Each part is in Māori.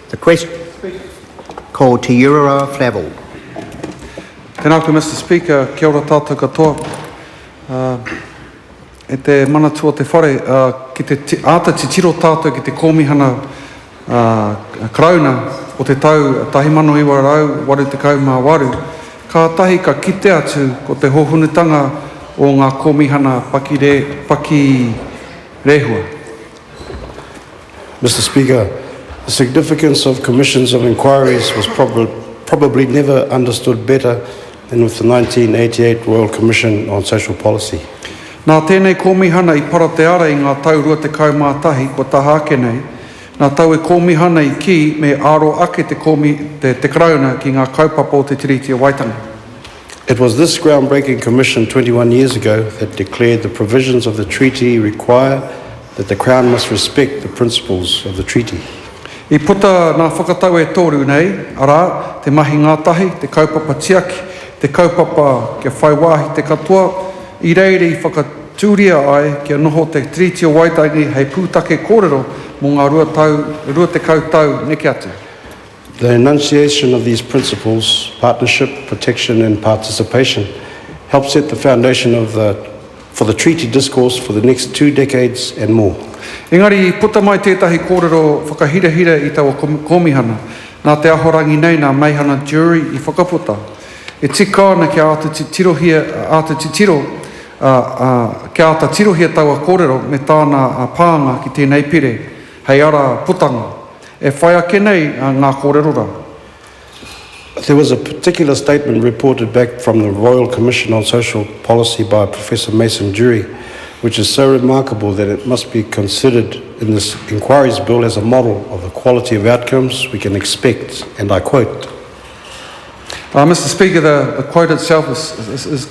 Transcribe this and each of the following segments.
The question called to Ururoa Flavell. Tēnā koe, Mr. Speaker, kia ora tātou katoa. E te manatua te whare, ki te āta titiro tātou ki te kōmihana krauna o te tau 1988, ka tahi ka kite atu ko te hohunutanga o ngā kōmihana paki rehua. Mr. Speaker, the significance of commissions of inquiries was probably never understood better than with the 1988 Royal Commission on Social Policy. Nā tēnei kōmihana I para te ara I ngā tau rua te kaumātahi ko taha ake nei, nā tau e kōmihana I ki me aro ake te krauna ki ngā kaupapa o te tiriti o Waitangi. It was this groundbreaking commission 21 years ago that declared the provisions of the treaty require that the Crown must respect the principles of the treaty. I puta nā whakatau e tōru nei, arā, te mahi ngātahi, te kaupapa tiaki, te kaupapa kia whaiwahi te katoa, I reire I whakatūria ai kia noho te tiriti o Waitangi hei pūtake kōrero mō ngā rua te kautau neke atu. The enunciation of these principles, partnership, protection and participation, help set the foundation for the treaty discourse for the next 2 decades and more. Engari, I puta mai tētahi kōrero whakahirahira I taua kōmihana, nā te ahorangi nei nā meihana jury I whakaputa. E tika ana kia ata tirohia taua kōrero me tāna pāanga ki tēnei pire, hei ara putanga. E whai ake nei ngā kōrerora. There was a particular statement reported back from the Royal Commission on Social Policy by Professor Mason Jury, which is so remarkable that it must be considered in this inquiries bill as a model of the quality of outcomes we can expect, and I quote. Mr. Speaker, the quote itself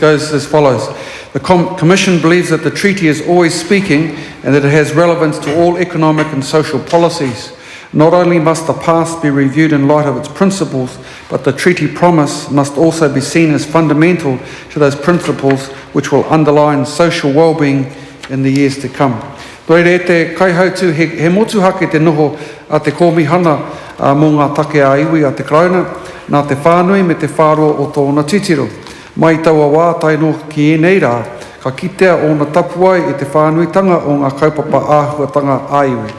goes as follows. The Commission believes that the treaty is always speaking and that it has relevance to all economic and social policies. Not only must the past be reviewed in light of its principles, but the treaty promise must also be seen as fundamental to those principles which will underline social well-being in the years to come. Toere e te kaihautu he motuhake te noho a te kōmihana mō ngā take a iwi a te krauna, nā te whānui me te whāroa o tōna titiro. Mai taua wā taino ki enei rā, ka kitea o na tapuai e te whānuitanga o ngā kaupapa āhuatanga āiwi.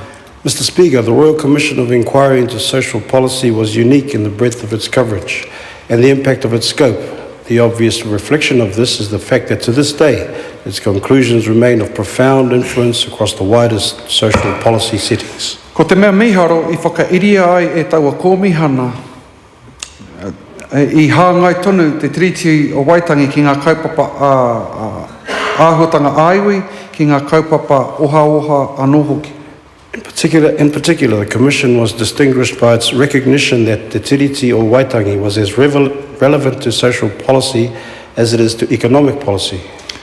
Mr. Speaker, the Royal Commission of Inquiry into Social Policy was unique in the breadth of its coverage and the impact of its scope. The obvious reflection of this is the fact that to this day, its conclusions remain of profound influence across the widest social policy settings. Ko te mea miharo I whakairia ai e taua kōmihana I hāngai tonu te tiriti o Waitangi ki ngā kaupapa āhuatanga āiwi ki ngā kaupapa oha anō hoki. In particular, the Commission was distinguished by its recognition that te tiriti o Waitangi was as relevant to social policy as it is to economic policy.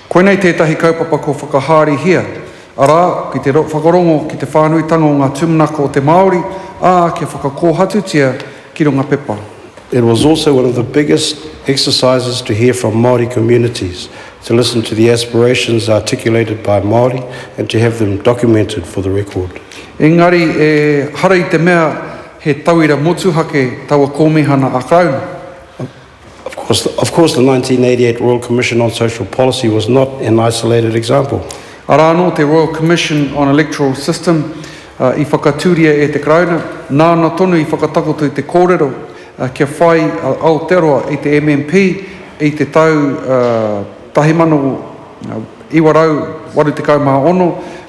Koenei tētahi kaupapa ko whakahāri hia. Arā, ki te whakarongo ki te whānuitanga o ngā tūmanako o te Maori, kia whakakōhatutia ki runga pepa. It was also one of the biggest exercises to hear from Maori communities, to listen to the aspirations articulated by Maori and to have them documented for the record. Engari, e harai te mea he tauira motuhake taua kōmihana a krauna. Of course, the 1988 Royal Commission on Social Policy was not an isolated example. Arāno, te Royal Commission on Electoral System, I whakatūria e te krauna, nāna tonu I whakatakoto I te kōrero, kia whai Aotearoa I te MMP, I te tau tahimano iwarau waru te kaumā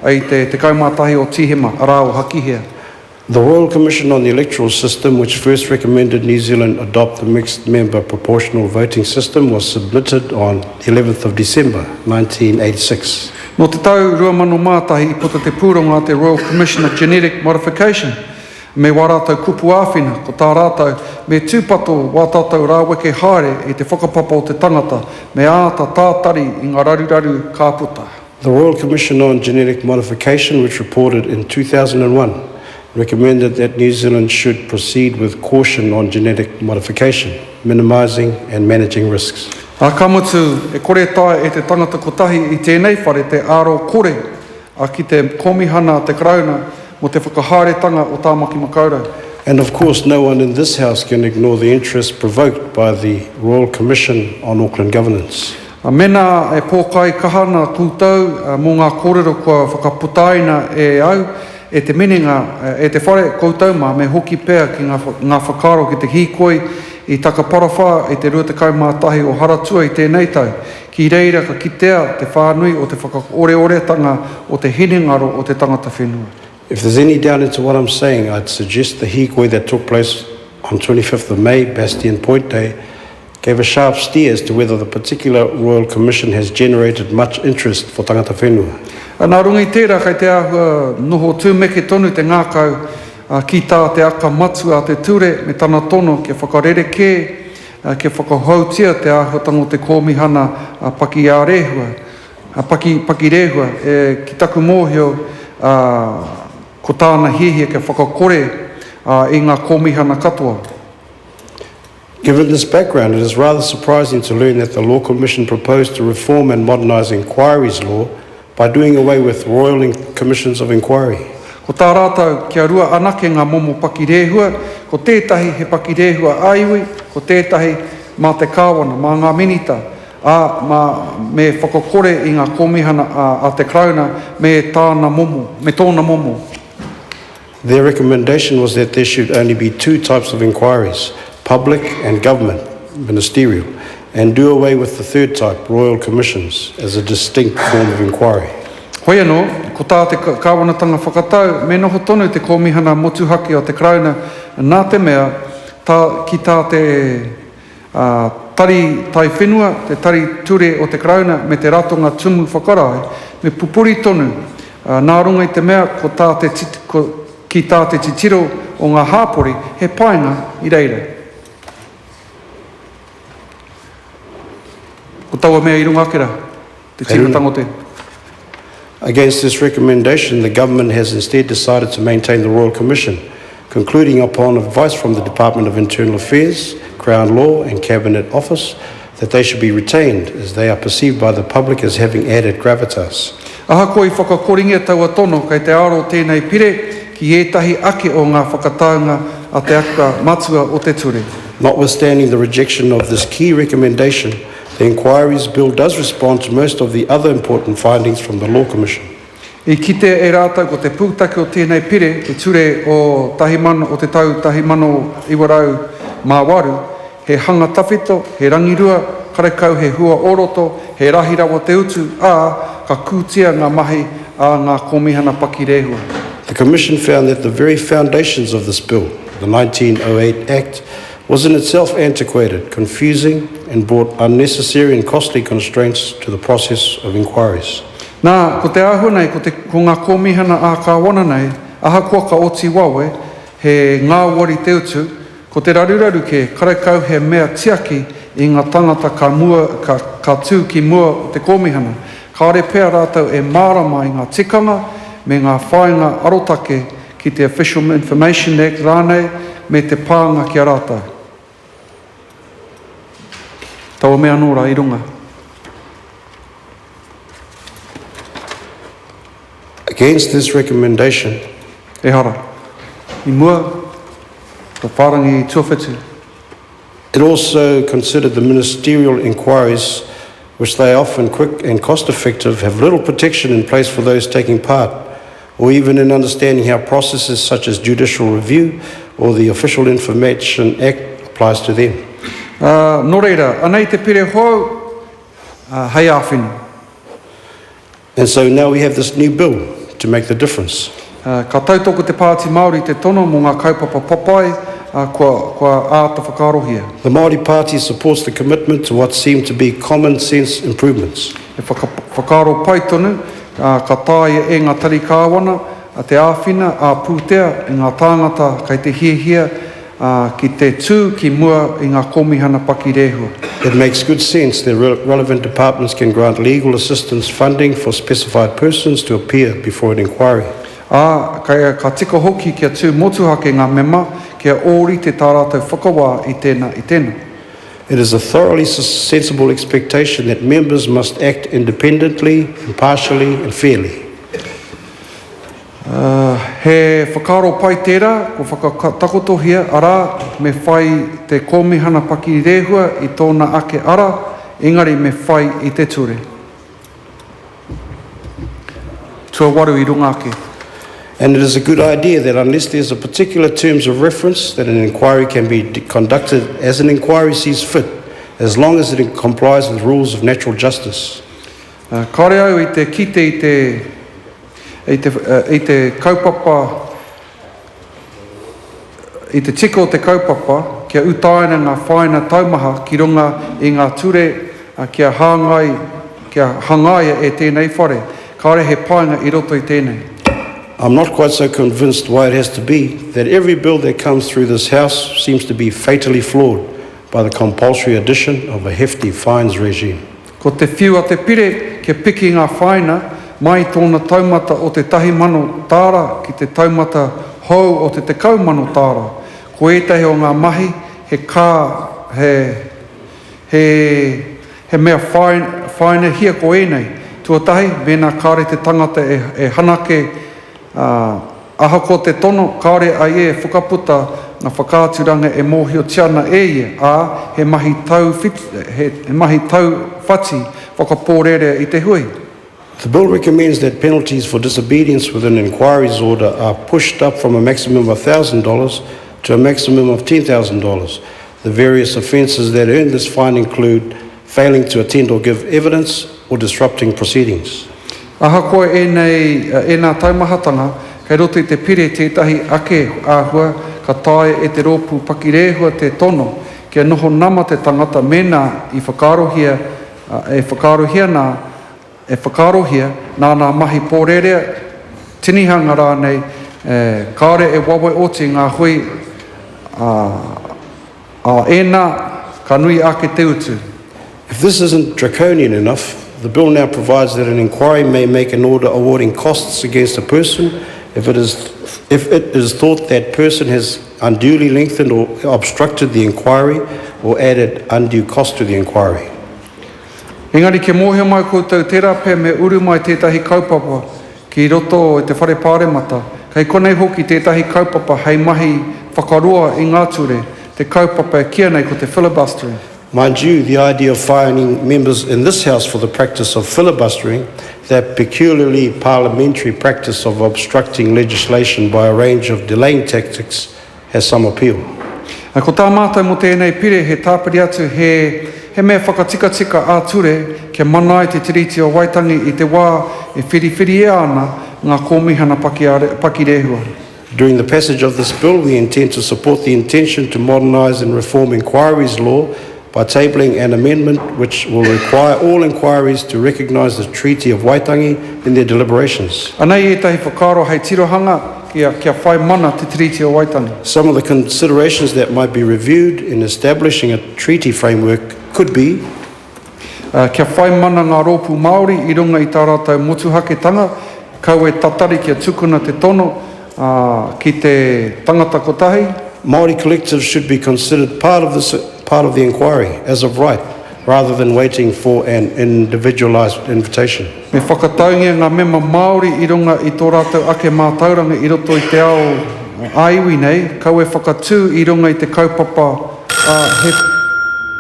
I te kaumātahi o Tihema, arā o Hakihea. The Royal Commission on the Electoral System, which first recommended New Zealand adopt the mixed member proportional voting system, was submitted on 11th of December 1986. No te tau rua mano mātahi I puta te pūronga te Royal Commission of Genetic Modification, me wā rātou kupu āwhina, ko tā rātou, me tūpato wā tātou rāweke haere I te whakapapa o te tangata, me āta tātari I ngā raruraru kāputa. The Royal Commission on Genetic Modification, which reported in 2001, recommended that New Zealand should proceed with caution on genetic modification, minimising and managing risks. A kamutu, e kore tae e te tangata kotahi I tēnei whare te aro kore, a ki te komihana te krauna, mo te whakahāretanga o tā maki makaurau. And of course, no one in this House can ignore the interest provoked by the Royal Commission on Auckland Governance. Mena e pōkai kahana koutou mō ngā kōrero kua whakaputaina e au, e te minenga, e te whare koutou mā me hoki pēr ki ngā whakaro ki te hīkoi i takaparawha i te 21 o haratua i tēnei tau. Ki reira ka kitea te whānui o te whakaore-oretanga o te hinengaro o te tangata whenua. If there's any doubt into what I'm saying, I'd suggest the hīkoi that took place on 25th of May, Bastien Point Day, gave a sharp steer as to whether the particular Royal Commission has generated much interest for tangata whenua. Nā runga i tērā kei te ahua noho tūmeke tonu te ngākau ki tā te aka matu a te ture me tana tono ke whakarereke, ke whakahautia te āhuatango te kōmihana paki rehua, ki taku mōhio ko tāna hihia ke whakakore i ngā kōmihana katoa. Given this background, it is rather surprising to learn that the Law Commission proposed to reform and modernise inquiries law by doing away with Royal Commissions of Inquiry. Ko tā rātau kia rua anake ngā momo paki rehua, ko tētahi he paki rehua aiwi, ko tētahi mā te kāwana, mā ngā minita, me whakakore i ngā kōmihana a te krauna me tōna momo. Their recommendation was that there should only be two types of inquiries, public and government, ministerial, and do away with the third type, royal commissions, as a distinct form of inquiry. Hoi anō, ko tā te kāwanatanga whakatau, me noho tonu te kōmihana motuhake o te krauna, nā te mea, ki tā te tari tai whenua, te tari ture o te krauna, me te ratonga tumu whakarai, me pupuri tonu, nā runga i te mea, ki tā te titiro o ngā hāpori, he painga i reira. Ko taua mea i runga kera, te tiro tangote. Against this recommendation, the government has instead decided to maintain the Royal Commission, concluding upon advice from the Department of Internal Affairs, Crown Law and Cabinet Office that they should be retained as they are perceived by the public as having added gravitas. Aha koi whakakoringia taua tono kei te aro tēnei pire ki ētahi ake o ngā whakataunga a te aka matua o te ture. Notwithstanding the rejection of this key recommendation, the Inquiries Bill does respond to most of the other important findings from the Law Commission. I kite e rātau ko te pūtake o tēnei pire, te ture o te tau tahimano iwarau mā waru, he hanga tawhito, he rangirua, karekau he hua oroto, he rahirawa te utu, ka kūtia ngā mahi a ngā kōmihana paki rehua. The Commission found that the very foundations of this bill, the 1908 Act, was in itself antiquated, confusing, and brought unnecessary and costly constraints to the process of inquiries. Nā, ko te ahua nei, ko ngā kōmihana a kāwana nei, aha kua ka oti wawe, he ngā wari te utu, ko te raruraru ke karekau he mea tiaki i ngā tangata ka tū ki mua o te kōmihana. Ka re pēr rātau e mārama i ngā tikanga, me ngā whainga arotake ki te Official Information Act rānei, me te pānga ki a rātau. Taua mea nōra i runga. Against this recommendation, E hara, i mua, ta wharangi i tuawhetu. it also considered the ministerial inquiries, which they are often quick and cost-effective, have little protection in place for those taking part, or even in understanding how processes such as judicial review or the Official Information Act applies to them. Nō reira, anei te pire hou, hei āwhinu. And so now we have this new bill to make the difference. Ka tautoko te Pāti Maori te tono mō ngā kaupapa papai, kua āta whakarohia. The Maori Party supports the commitment to what seem to be common sense improvements. E whakaro pai tonu, ka tāia e ngā tari kāwana, a te āwhina, a pūtea, i ngā tāngata kei te hiahia, ki te tū ki mua i ngā kōmihana paki rehua. It makes good sense that relevant departments can grant legal assistance funding for specified persons to appear before an inquiry. Ka tika hoki kia tū motuhake ngā mema, kia ōri te tā rātou whakawā i tēnā. It is a thoroughly sensible expectation that members must act independently, impartially and fairly. He whakaro pai tērā, ko whakatakotohia ara me whai te komihana pakirehua I tōna ake ara, engari me whai I te ture. Tua waru I runga ake. And it is a good idea that unless there's a particular terms of reference, that an inquiry can be conducted as an inquiry sees fit, as long as it complies with rules of natural justice. Kare au I te kite I te kaupapa, I te tiko o te kaupapa, kia utaina ngā whaina taumaha ki runga I ngā ture kia hangaia e tēnei whare. Kare he painga I roto I tēnei. I'm not quite so convinced why it has to be that every bill that comes through this House seems to be fatally flawed by the compulsory addition of a hefty fines regime. Ko te whiu a te pire, kia piki ngā whaina, mai tōna taumata o te tahi mano tāra ki te taumata hou o te tekau mano tāra. Ko etahi o ngā mahi, he mea whaina hia ko enei. Tuatahi, vena kāre te tangata e hanake aha ko te tono, kāre ai e whakaputa ngā whakāturanga e mōhio tiana e ia, a he mahi tau whati whakapōrere I te hui. The bill recommends that penalties for disobedience with an inquiry's order are pushed up from a maximum of $1,000 to a maximum of $10,000. The various offences that earn this fine include failing to attend or give evidence or disrupting proceedings. Aha koe e nā taumahatanga, kei roto I te pire tētahi ake āhua, ka tae e te rōpū pakirehua te tono, kia noho nama te tangata mena I whakarohia nā mahi pōrerea, tinihanga rānei, kāre e wawe oti ngā hui ēnā, ka nui ake te utu. If this isn't draconian enough, the bill now provides that an inquiry may make an order awarding costs against a person if it is thought that person has unduly lengthened or obstructed the inquiry or added undue cost to the inquiry. Engari ke mōhio mai koutou tērā pē me uru mai tētahi kaupapa ki roto I te whare pāremata. Kei konei hoki tētahi kaupapa hei mahi whakaroa I ngā ture, te kaupapa e kia nei ko te filibustering. Mind you, the idea of fining members in this House for the practice of filibustering, that peculiarly parliamentary practice of obstructing legislation by a range of delaying tactics, has some appeal. Ko tā mātou mo tēnei pire he tāpiri atu he mea whakatika āture ke manai te tiriti o Waitangi I te wā e whiriwhiri e ana ngā kōmihana pakirehua. During the passage of this bill, we intend to support the intention to modernise and reform inquiries law by tabling an amendment which will require all inquiries to recognise the Treaty of Waitangi in their deliberations. Anei e tahi whakaro hei tirohanga kia whai mana te Treaty o Waitangi. Some of the considerations that might be reviewed in establishing a treaty framework could be kia whai mana ngā rōpū Maori I runga I tā rātou motuhaketanga, kau e tatari kia tukuna te tono ki te tangata kotahi. Maori collectives should be considered part of the inquiry as of right, rather than waiting for an individualised invitation. Me whakataungia ngā mema Maori I runga I tō rātou ake mātauranga I roto I te ao aiwi nei, kau e whakatū I runga I te kaupapa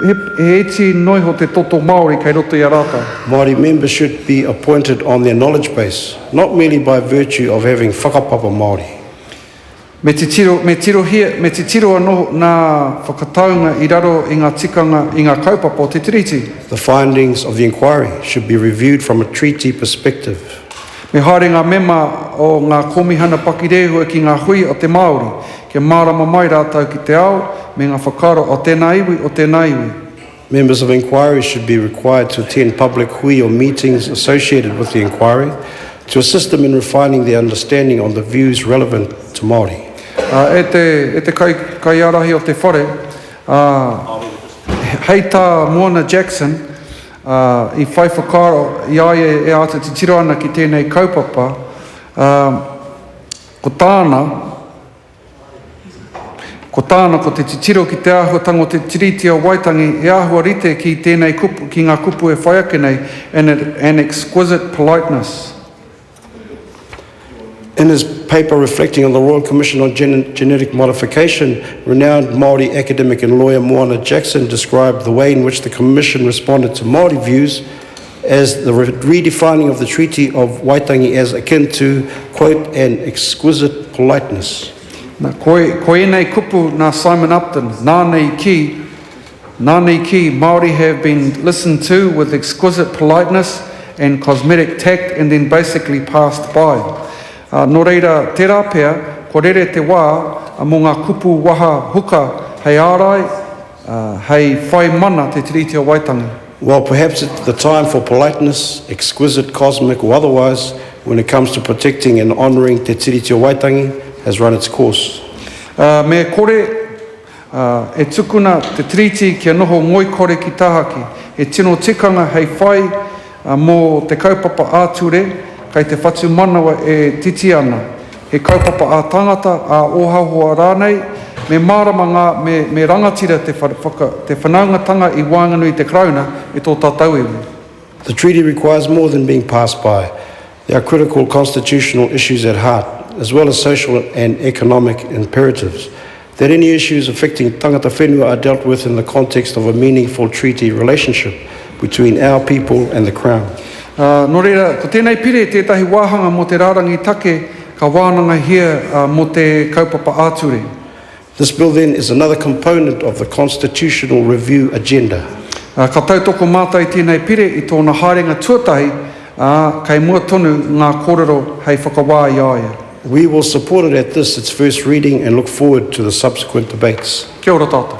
he eti noiho te toto Maori kei roto I a rātou. Maori members should be appointed on their knowledge base, not merely by virtue of having whakapapa Maori. Me te tiro anō nā whakataunga I raro I ngā tikanga I ngā kaupapa o te tiriti. The findings of the inquiry should be reviewed from a treaty perspective. Me haere ngā mema o ngā komihana pakirehua ki ngā hui o te Māori, ke mārama mai rātou ki te ao, me ngā whakaro o tēnā iwi. Members of inquiry should be required to attend public hui or meetings associated with the inquiry to assist them in refining their understanding on the views relevant to Māori. E te kai arahi o te whare, hei tā Moana Jackson, I whai whakaro, I ai e ata te tiro ana ki tēnei kaupapa, ko tāna ko te tiro ki te āhuatanga o te tiriti o Waitangi e āhua rite ki tēnei kupu, ki ngā kupu e whai ake nei, and an exquisite politeness. In his paper reflecting on the Royal Commission on Genetic Modification, renowned Maori academic and lawyer Moana Jackson described the way in which the Commission responded to Maori views as the redefining of the Treaty of Waitangi as akin to, quote, an exquisite politeness. Ko nei kupu na Simon Upton, nā nei ki, Māori have been listened to with exquisite politeness and cosmetic tact and then basically passed by. Nō reira, te rā pēr, ko rere te wā, mō ngā kupu waha huka, hei ārai, hei whai mana te tiriti o Waitangi. Well, perhaps it's the time for politeness, exquisite, cosmic or otherwise, when it comes to protecting and honouring te tiriti o Waitangi, has run its course. Me kore, e tukuna te tiriti kia noho ngoi kore ki tāhaki, e tino tikanga hei whai mō te kaupapa āture, kei te whatu manawa e titi ana. He kaupapa a tangata, a ohahua rānei, me mārama ngā, me rangatira te whanaungatanga I wānganui te krauna e tō tātou iwi. The treaty requires more than being passed by. There are critical constitutional issues at heart, as well as social and economic imperatives. That any issues affecting tangata whenua are dealt with in the context of a meaningful treaty relationship between our people and the Crown. Nō reira, ko tēnei pire tētahi wāhanga mō te rārangi take ka wānanga hia mō te kaupapa āture. This bill then is another component of the constitutional review agenda. Ka tautoko mātai tēnei pire I tōna haerenga tuatahi kei mua tonu ngā kōrero hei whakawā I aia. We will support it at this, its first reading, and look forward to the subsequent debates. Kia ora tātou.